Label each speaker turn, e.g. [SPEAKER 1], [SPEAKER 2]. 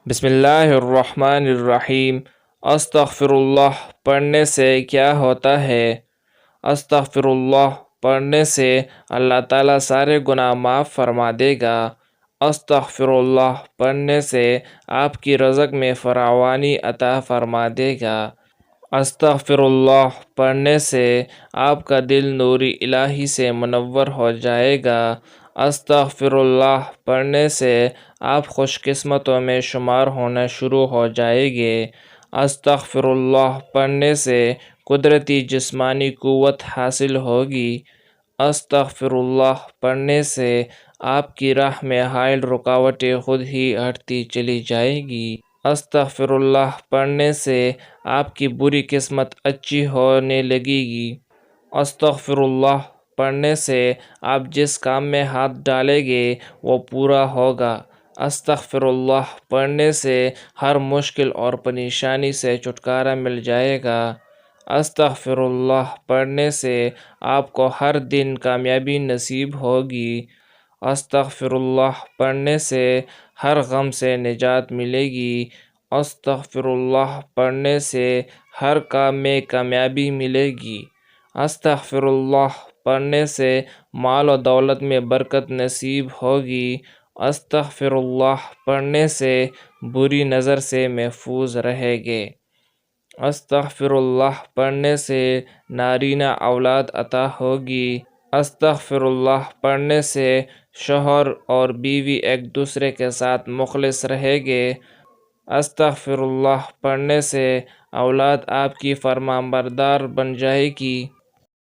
[SPEAKER 1] بسم اللہ الرحمن الرحیم۔ استغفر اللہ پڑھنے سے کیا ہوتا ہے؟ استغفر اللہ پڑھنے سے اللہ تعالیٰ سارے گناہ معاف فرما دے گا۔ استغفر اللہ پڑھنے سے آپ کی رزق میں فراوانی عطا فرما دے گا۔ استغفر اللہ پڑھنے سے آپ کا دل نوری الہی سے منور ہو جائے گا۔ استغفر اللہ پڑھنے سے آپ خوش قسمتوں میں شمار ہونا شروع ہو جائیں گے۔ استغفر اللہ پڑھنے سے قدرتی جسمانی قوت حاصل ہوگی۔ استغفر اللہ پڑھنے سے آپ کی راہ میں حائل رکاوٹیں خود ہی ہٹتی چلی جائیں گی۔ استغفر اللہ پڑھنے سے آپ کی بری قسمت اچھی ہونے لگے گی۔ استغفر اللہ پڑھنے سے آپ جس کام میں ہاتھ ڈالیں گے وہ پورا ہوگا۔ استغفر اللہ پڑھنے سے ہر مشکل اور پریشانی سے چھٹکارا مل جائے گا۔ استغفر اللہ پڑھنے سے آپ کو ہر دن کامیابی نصیب ہوگی۔ استغفر اللہ پڑھنے سے ہر غم سے نجات ملے گی۔ استغفر اللہ پڑھنے سے ہر کام میں کامیابی ملے گی۔ استغفر اللہ پڑھنے سے مال و دولت میں برکت نصیب ہوگی۔ استغفر اللہ پڑھنے سے بری نظر سے محفوظ رہیں گے۔ استغفر اللہ پڑھنے سے نارینہ اولاد عطا ہوگی۔ استغفر اللہ پڑھنے سے شوہر اور بیوی ایک دوسرے کے ساتھ مخلص رہیں گے۔ استغفر اللہ پڑھنے سے اولاد آپ کی فرمانبردار بن جائے گی۔